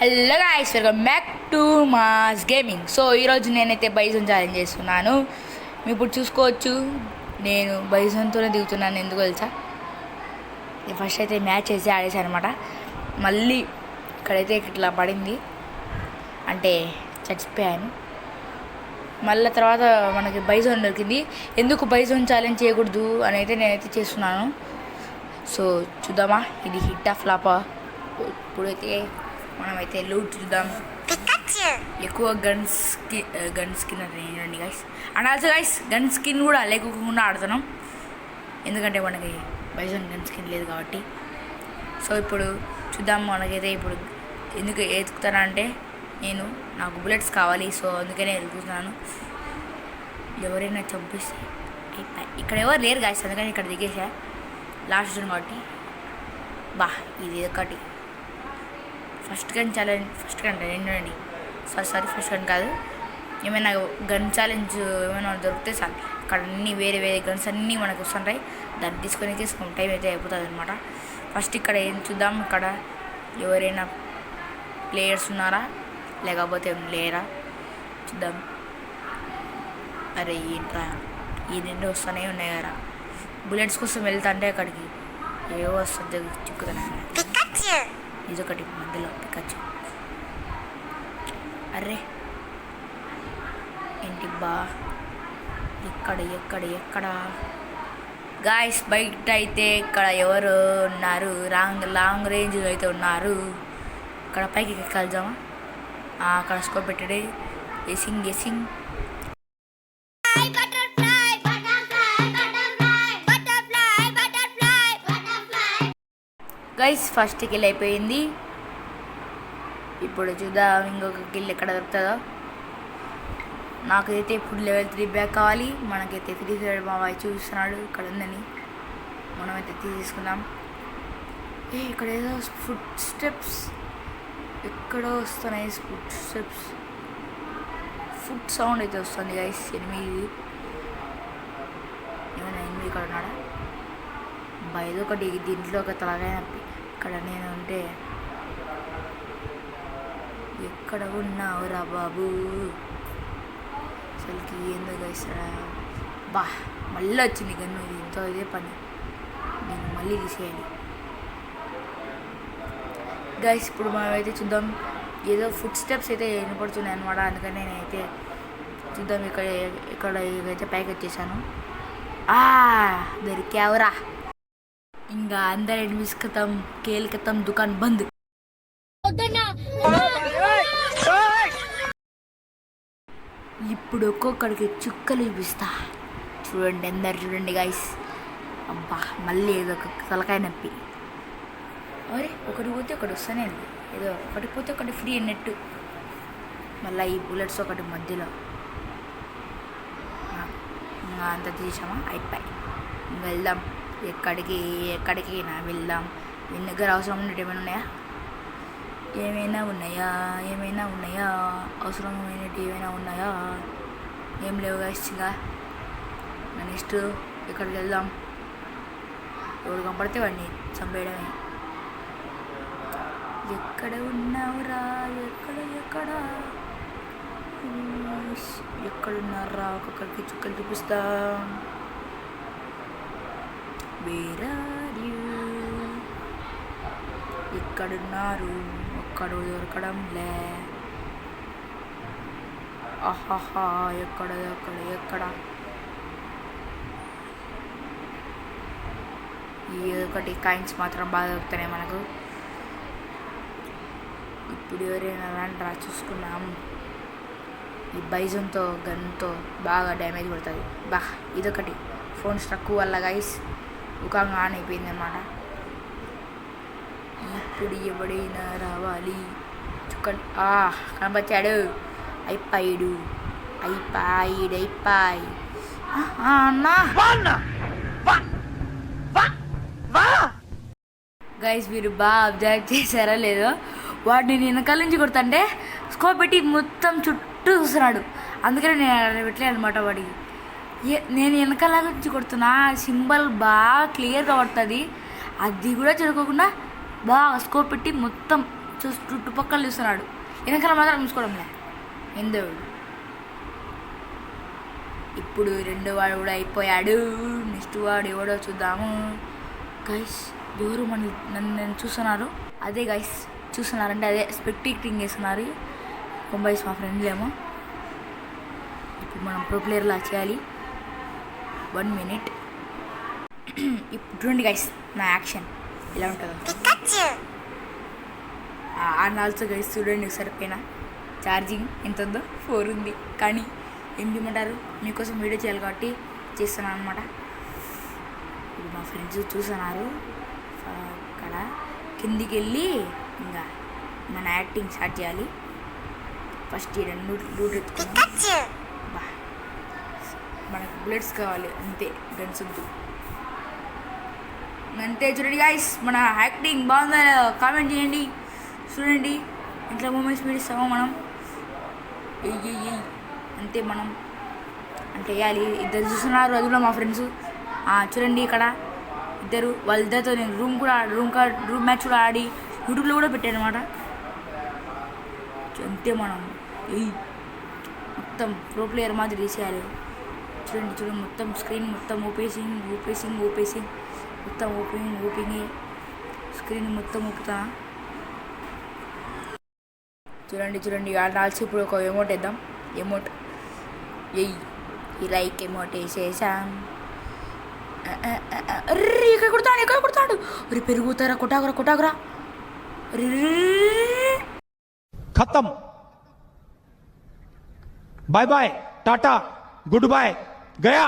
Hello guys, welcome back to mass gaming. So ఈరోజు నేనైతే బైజన్ challenge చేస్తున్నాను. మీరు ఇప్పుడు చూసుకోవచ్చు, నేను బైజన్తోనే దిగుతున్నాను. ఎందుకు తెలుసా? ఫస్ట్ అయితే మ్యాచ్ వేసి ఆడేసాను అనమాట. మళ్ళీ ఇక్కడైతే ఇట్లా పడింది, అంటే చచ్చిపోయాను. మళ్ళీ తర్వాత మనకి బైజన్ దొరికింది. ఎందుకు బైజన్ ఛాలెంజ్ చేయకూడదు అని అయితే నేనైతే చేస్తున్నాను. సో చూద్దామా, ఇది హిట్టా ఫ్లాపా. ఇప్పుడైతే మనమైతే లూట్ చూద్దాం. ఎక్కువ గన్ స్కిన్ రండి guys. And also guys, gun skin కూడా లేకుండా ఆడుతున్నాం, ఎందుకంటే మనకి బైజన్ గన్ స్కిన్ లేదు కాబట్టి. సో ఇప్పుడు చూద్దాం. మనకైతే ఇప్పుడు ఎందుకు ఎదుగుతానంటే, నాకు బుల్లెట్స్ కావాలి. సో అందుకనే ఎదుగుతున్నాను. ఎవరైనా చంపిస్తే ఇక్కడ ఎవరు లేరు గాయస్, అందుకని ఇక్కడ దిగేసా. లాస్ట్ జోన్ కాబట్టి ఇది ఒకటి first gun challenge. First gun ఏంటండి, సారీ ఫస్ట్ గన్ కాదు. ఏమైనా గన్ ఛాలెంజ్ ఏమైనా దొరికితే చాలు. ఇక్కడ అన్నీ వేరే గన్స్ అన్నీ మనకు వస్తుంటాయి. దాన్ని తీసుకొని టైం అయితే అయిపోతుంది అనమాట. ఫస్ట్ ఇక్కడ ఏం చూద్దాం, ఇక్కడ ఎవరైనా ప్లేయర్స్ ఉన్నారా లేకపోతే లేరా చూద్దాం. అరే ఏంట్రా, ఈ రెండు వస్తూనే ఉన్నాయి కదా. బుల్లెట్స్ కోసం వెళ్తా అంటే అక్కడికి ఏవో వస్తుంది చిక్కుతున్నాయి. ఇదొకటి మధ్యలో పికచ్చు. అరే ఏంటి ఎక్కడ గాయస్, బయట అయితే ఇక్కడ ఎవరు ఉన్నారు, లాంగ్ రేంజ్ అయితే ఉన్నారు. ఇక్కడ పైకి ఎక్కాల్దామా? అక్కడ స్కోప్ పెట్టాడు. గెసింగ్ గైస్, ఫస్ట్ కిల్ అయిపోయింది. ఇప్పుడు చూద్దాం ఇంకొక కిల్ ఎక్కడ దొరుకుతుందో. నాకైతే ఇప్పుడు లెవెల్ 3 బ్యాక్ కావాలి. మనకైతే 3 మా వాయి చూస్తున్నాడు ఇక్కడ ఉందని. మనమైతే తీసుకుందాం. ఇక్కడ ఏదో ఫుట్ స్టెప్స్ ఎక్కడో వస్తున్నాయి. ఫుట్ సౌండ్ అయితే వస్తుంది గైస్. 8 ఇక్కడ ఉన్నాడా? ఇదొకటి, దీంట్లో ఒక తలగాయ నొప్పి. ఇక్కడ నేను ఉంటే ఎక్కడ ఉన్నావురా బాబు, అసలుకి ఏందో ఇస్తాడా? మళ్ళీ వచ్చింది గన్ను. ఎంతో ఇదే పని, నేను మళ్ళీ తీసేయాలి గైస్. ఇప్పుడు మనమైతే చూద్దాం. ఏదో ఫుట్ స్టెప్స్ అయితే వినపడుతున్నాయి అనమాట. అందుకని నేనైతే చూద్దాం. ఇక్కడ ఇదైతే పైకి వచ్చేసాను. దొరికావురా. ఇంకా అందరు ఎనిమిస్ ఖతం, కేల్ ఖతం, దుకాన్ బంద్. ఇప్పుడు ఒక్కొక్కడికి చుక్కలు చూపిస్తా. చూడండి, అందరు చూడండి గైస్. మళ్ళీ ఏదో ఒక తలకాయ నొప్పి. అరే ఒకటి పోతే ఒకటి వస్తానే అండి. ఏదో ఒకటి పోతే ఒకటి ఫ్రీ అన్నట్టు. మళ్ళీ ఈ బుల్లెట్స్ ఒకటి మధ్యలో. అంత తీసామా? అయిపోయి ఇంకా వెళ్దాం. ఎక్కడికి వెళ్దాం. మీ దగ్గర అవసరం ఉన్నట్టు ఏమైనా ఉన్నాయా? అవసరమైనట్టు ఏమైనా ఉన్నాయా? ఏం లేవు గైస్. ఇంకా నెక్స్ట్ ఎక్కడికి వెళ్దాం? ఎవరు కనపడితే వాడిని చంపేయడమే. ఎక్కడ ఉన్నావురా? ఎక్కడున్నారా? ఒక్కొక్కడికి చుక్కలు చూపిస్తా. ఎక్కడున్నారు? ఒక్కడు దొరకడంలే. ఎక్కడ ఈ ఒకటి కాయిన్స్ మాత్రం బాగా దొరుకుతున్నాయి మనకు. ఇప్పుడు ఎవరైనా రా చూసుకున్నాం. ఈ బైజన్తో గన్తో బాగా డ్యామేజ్ పడుతుంది. ఇదొకటి ఫోన్ స్ట్రక్ వల్ల గైస్ ముఖంగా ఆన్ అయిపోయింది అన్నమాట. ఇప్పుడు ఎవడైనా రావాలి. చుక్కలు కనపచ్చాడు. అయిపోయాడు. గైస్, మీరు బాగా అబ్జర్వ్ చేశారా లేదో? వాడిని నేను వెనకాల నుంచి కొడుతుంటే స్కోప్ పెట్టి మొత్తం చుట్టూ చూస్తున్నాడు. అందుకని నేను పెట్టలేదు అనమాట వాడికి. నేను వెనకాల నుంచి కొడుతున్నా, సింబల్ బాగా క్లియర్గా పడుతుంది. అది కూడా చూడకోకుండా బాగా స్కోప్ పెట్టి మొత్తం చుట్టుపక్కల చూస్తున్నాడు, వెనకాల మాత్రం చూసుకోవడంలే ఎందో. ఇప్పుడు రెండో వాడు కూడా అయిపోయాడు. నెక్స్ట్ వాడు ఎవడో చూద్దాము. గైస్ ఎవరు నన్ను చూస్తున్నారు, అదే గైస్ చూస్తున్నారంటే అదే స్పెక్టింగ్ చేస్తున్నారు. కొంబైస్ మా ఫ్రెండ్లేమో. ఇప్పుడు మనం ప్రో ప్లేయర్లా చేయాలి. 1 minute. ఇప్పుడు చూడండి గైస్ నా యాక్షన్ ఎలా ఉంటుందో. ఆల్సో గైస్ చూడండి సరిపోయినా ఛార్జింగ్ ఎంత ఉందో 4 ఉంది. కానీ ఏం చేయమంటారు, మీకోసం వీడియో చేయాలి కాబట్టి చేస్తున్నాను అనమాట. ఇప్పుడు మా ఫ్రెండ్స్ చూస్తున్నారు. అక్కడ కిందికి వెళ్ళి ఇంకా మన యాక్టింగ్ స్టార్ట్ చేయాలి. ఫస్ట్ ఈ 2 లూట్ ఎత్తుకున్నాం. మనకు బుల్లెట్స్ కావాలి అంతే, గన్స్ వద్దు అంతే. చూడండి గాయస్ మన యాక్టింగ్ బాగుందా కామెంట్ చేయండి. చూడండి ఇంట్లో మూమెంట్స్ పిలుస్తామో మనం అంతే. మనం అంటే వేయాలి. ఇద్దరు చూస్తున్నారు, అది కూడా మా ఫ్రెండ్స్. చూడండి ఇక్కడ ఇద్దరు, వాళ్ళిద్దరితో నేను రూమ్ మ్యాచ్ కూడా ఆడి యూట్యూబ్లో కూడా పెట్టాను అనమాట. అంతే మనం మొత్తం ప్రో ప్లేయర్ మాదిరి చేయాలి. చూడండి మొత్తం స్క్రీన్ మొత్తం ఓపేసింగ్ మొత్తం ఓపెనింగ్ స్క్రీన్ మొత్తం ఊపుతా. చూడండి ఆల్సి ఇప్పుడు ఒక ఎమోట్ వేద్దాం. ఎమోట్ ఈ లైక్ ఎమోట్ వేసేసాం. ఇక్కడ కొడతాడు. అరే పెరుగుతారా, కొట్టాగురా. खत्म, bye bye, tata, goodbye, गया।